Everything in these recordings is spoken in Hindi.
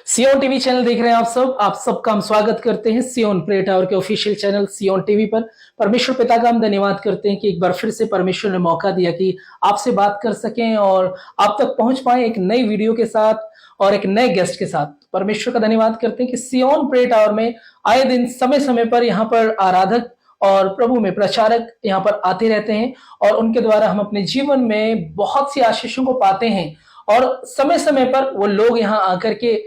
सियोन टीवी चैनल देख रहे हैं आप सबका हम स्वागत करते हैं सियोन प्रे टावर के ऑफिशियल चैनल सियोन टीवी पर। परमेश्वर पिता का हम धन्यवाद करते हैं कि एक बार फिर से परमेश्वर ने मौका दिया कि आपसे बात कर सकें और आप तक पहुंच पाए एक नई वीडियो के साथ और एक नए गेस्ट के साथ। परमेश्वर का धन्यवाद करते हैं कि सियोन प्रे टावर में आए दिन समय समय पर यहाँ पर आराधक और प्रभु में प्रचारक यहाँ पर आते रहते हैं और उनके द्वारा हम अपने जीवन में बहुत सी आशीषों को पाते हैं और समय समय पर वो लोग यहाँ आकर के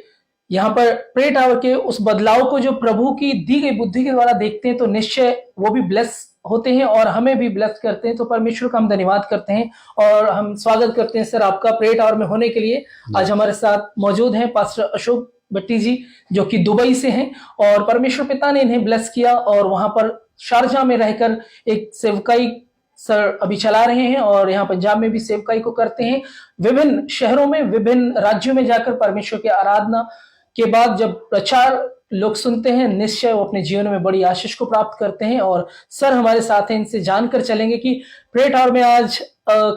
यहाँ पर प्रे टावर के उस बदलाव को जो प्रभु की दी गई बुद्धि के द्वारा देखते हैं तो निश्चय वो भी ब्लेस होते हैं और हमें भी ब्लेस करते हैं। तो परमेश्वर का हम धन्यवाद करते हैं और हम स्वागत करते हैं सर आपका प्रे टावर में होने के लिए। आज हमारे साथ मौजूद हैं पास्टर अशोक भट्टी जी जो कि दुबई से हैं और परमेश्वर पिता ने इन्हें ब्लेस किया और वहां पर शारजा में रहकर एक सेवकाई सर अभी चला रहे हैं और यहाँ पंजाब में भी सेवकाई को करते हैं। विभिन्न शहरों में विभिन्न राज्यों में जाकर परमेश्वर की आराधना के बाद जब प्रचार लोग सुनते हैं निश्चय वो अपने जीवन में बड़ी आशीष को प्राप्त करते हैं। और सर हमारे साथ हैं, इनसे जानकर चलेंगे कि प्रे टावर में आज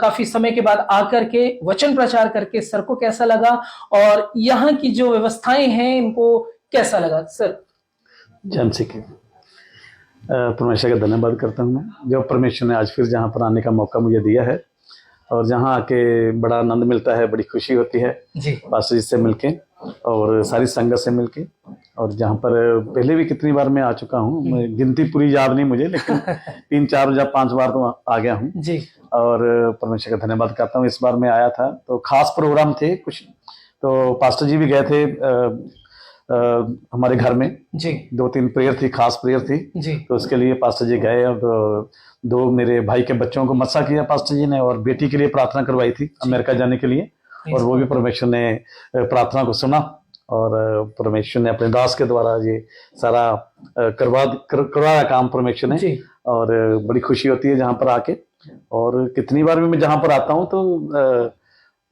काफी समय के बाद आकर के वचन प्रचार करके सर को कैसा लगा और यहाँ की जो व्यवस्थाएं हैं इनको कैसा लगा। सर जय सिख परमेश्वर का धन्यवाद करता हूँ मैं जो परमेश्वर ने आज फिर जहाँ पर आने का मौका मुझे दिया है और जहाँ आके बड़ा आनंद मिलता है, बड़ी खुशी होती है जी पास्टर जी से मिलके और सारी संगत से मिलके। और जहाँ पर पहले भी कितनी बार मैं आ चुका हूँ, गिनती पूरी याद नहीं मुझे, लेकिन 3-4 या 5 बार तो आ गया हूँ जी। और परमेश्वर का धन्यवाद करता हूँ। इस बार मैं आया था तो खास प्रोग्राम थे कुछ, तो पास्टर जी भी गए थे हमारे घर में जी 2-3 प्रेयर थी, खास प्रेयर थी जी। तो उसके लिए पास्टर जी गए और दो मेरे भाई के बच्चों को मस्सा किया पास्टर जी ने और बेटी के लिए प्रार्थना करवाई थी अमेरिका जाने के लिए और वो भी परमेश्वर ने प्रार्थना को सुना और परमेश्वर ने अपने दास के द्वारा ये सारा करवाया काम परमेश्वर ने जी। और बड़ी खुशी होती है जहाँ पर आके। और कितनी बार भी मैं जहाँ पर आता हूँ तो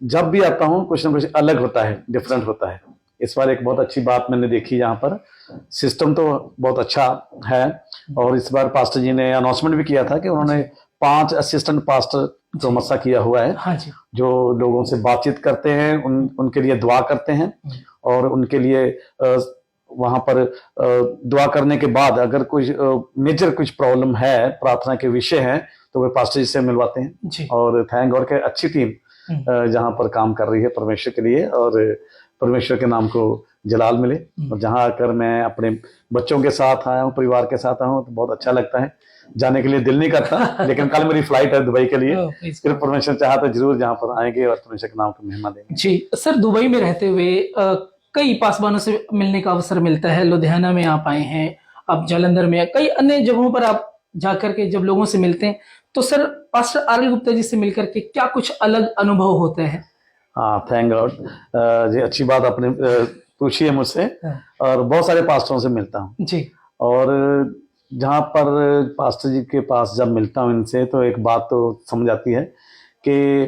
जब भी आता हूँ कुछ ना कुछ अलग होता है, डिफरेंट होता है। इस बार एक बहुत अच्छी बात मैंने देखी, यहाँ पर सिस्टम तो बहुत अच्छा है और इस बार पास्टर जी ने अनाउंसमेंट भी किया था कि उन्होंने 5 असिस्टेंट पास्टर को मस्सा किया हुआ है। हाँ जी। जो लोगों से बातचीत करते हैं, उनके लिए दुआ करते हैं और उनके लिए वहां पर दुआ करने के बाद अगर कुछ मेजर कुछ प्रॉब्लम है, प्रार्थना के विषय है, तो वे पास्टर जी से मिलवाते हैं जी। और थैंक गॉड के अच्छी टीम जहाँ पर काम कर रही है परमेश्वर के लिए और परमेश्वर के नाम को जलाल मिले। और जहाँ आकर मैं अपने बच्चों के साथ आया हूँ, परिवार के साथ आया हूँ तो बहुत अच्छा लगता है। जाने के लिए दिल नहीं करता लेकिन कल मेरी फ्लाइट है दुबई के लिए, फिर परमेश्वर चाहा तो जरूर जहाँ पर आएंगे और परमेश्वर के नाम को महिमा देंगे। जी सर, दुबई में रहते हुए कई पासवानों से मिलने का अवसर मिलता है। लुधियाना में आप आए हैं, अब जालंधर में, कई अन्य जगहों पर आप जाकर के जब लोगों से मिलते हैं तो sir pastor RL. Gupta ji से मिलकर के क्या कुछ अलग अनुभव होते हैं? हाँ, थैंक गॉड, ये अच्छी बात आपने पूछी है मुझसे। और बहुत सारे पास्टरों से मिलता हूँ जी। और जहाँ पर पास्टर जी के पास जब मिलता हूँ इनसे तो एक बात तो समझ आती है कि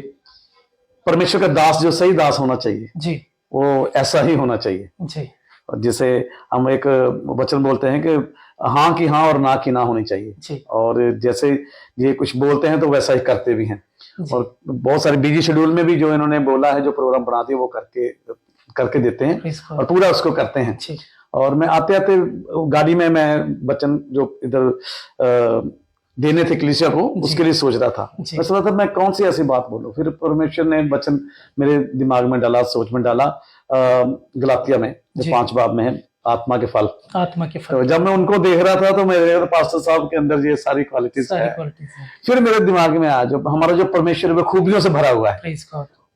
परमेश्वर का दास जो सही दास होना चाहिए जी, वो ऐसा ही होना चाहिए जी। और जिसे हम एक वचन बोलते हैं कि हाँ की हाँ और ना की ना होनी चाहिए जी। और जैसे ये कुछ बोलते हैं तो वैसा ही करते भी हैं। और बहुत सारे बिजी शेड्यूल में भी जो इन्होंने बोला है, जो प्रोग्राम बनाते हैं वो करके देते हैं और पूरा उसको करते हैं। और मैं आते आते गाड़ी में मैं वचन जो इधर देने थे कलीसिया को उसके लिए सोच रहा था। मैं सोच रहा था मैं कौन सी ऐसी बात बोलूं, फिर परमेश्वर ने वचन मेरे दिमाग में डाला, सोच में डाला, गलातिया में जो 5 बाब में है आत्मा के फल। तो जब मैं उनको देख रहा था तो मेरे पास्टर साहब के अंदर ये सारी क्वालिटीज है। फिर मेरे दिमाग में आया जो हमारा जो परमेश्वर वो खूबियों से भरा हुआ है,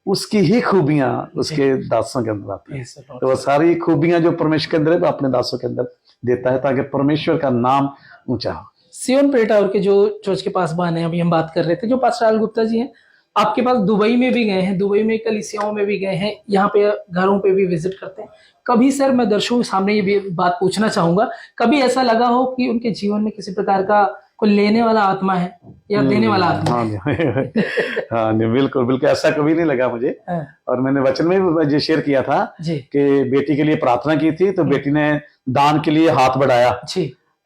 उसकी ही खूबियां उसके दासों के अंदर आती है। तो वो सारी खूबियां जो परमेश्वर के अंदर है वो अपने दासों के अंदर देता है ताकि परमेश्वर का नाम ऊंचा हो। सियोन प्रे टावर के जो चर्च के पास बने, अभी हम बात कर रहे थे, जो पास्टर आर.एल. गुप्ता जी हैं, आपके पास दुबई में भी गए हैं, दुबई में कलीसियाओं में भी गए हैं, यहाँ पे घरों पे भी विजिट करते हैं। कभी सर मैं दर्शकों के सामने ये भी बात पूछना चाहूंगा, कभी ऐसा लगा हो कि उनके जीवन में किसी प्रकार का कोई लेने वाला आत्मा है या देने वाला आत्मा? हाँ जी, बिल्कुल बिल्कुल ऐसा कभी नहीं लगा मुझे। और मैंने वचन में भी शेयर किया था कि बेटी के लिए प्रार्थना की थी तो बेटी ने दान के लिए हाथ बढ़ाया,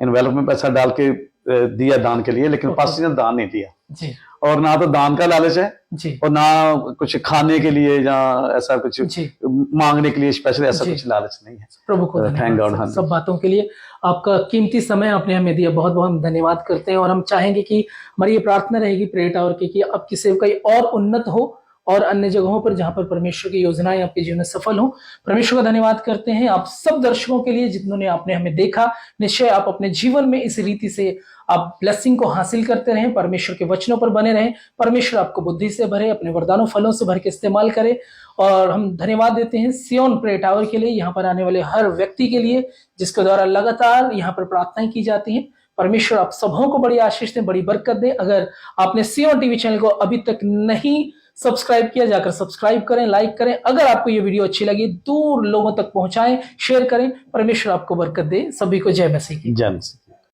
एनवेलप में पैसा डाल के दिया दान के लिए, लेकिन पास्टर ने दान नहीं दिया। और ना तो दान का लालच है जी और ना कुछ खाने के लिए या ऐसा कुछ जी मांगने के लिए स्पेशल ऐसा जी कुछ लालच नहीं है। प्रभु को थैंक धन्यवाद गॉड। सर, हाँ सब बातों के लिए। आपका कीमती समय आपने हमें दिया, बहुत बहुत हम धन्यवाद करते हैं। और हम चाहेंगे कि हमारी ये प्रार्थना रहेगी प्रेयर टावर की कि आपकी सेवकाई और उन्नत हो और अन्य जगहों पर जहां पर परमेश्वर की योजनाएं आपके जीवन में सफल हो। परमेश्वर का धन्यवाद करते हैं आप सब दर्शकों के लिए जिन्होंने आपने हमें देखा। निश्चय आप अपने जीवन में इस रीति से आप ब्लेसिंग को हासिल करते रहें, परमेश्वर के वचनों पर बने रहें, परमेश्वर आपको बुद्धि से भरे, अपने वरदानों फलों से भर के इस्तेमाल करे। और हम धन्यवाद देते हैं सियोन प्रेयर टावर के लिए, यहाँ पर आने वाले हर व्यक्ति के लिए जिसके द्वारा लगातार यहाँ पर प्रार्थनाएं की जाती हैं। परमेश्वर आप सबों को बड़ी आशीष दें, बड़ी बरकत दें। अगर आपने सियोन टीवी चैनल को अभी तक नहीं सब्सक्राइब किया, जाकर सब्सक्राइब करें, लाइक करें। अगर आपको ये वीडियो अच्छी लगी दूर लोगों तक पहुंचाएं, शेयर करें। परमेश्वर आपको बरकत दे। सभी को जय मसीह की। जय मसीह।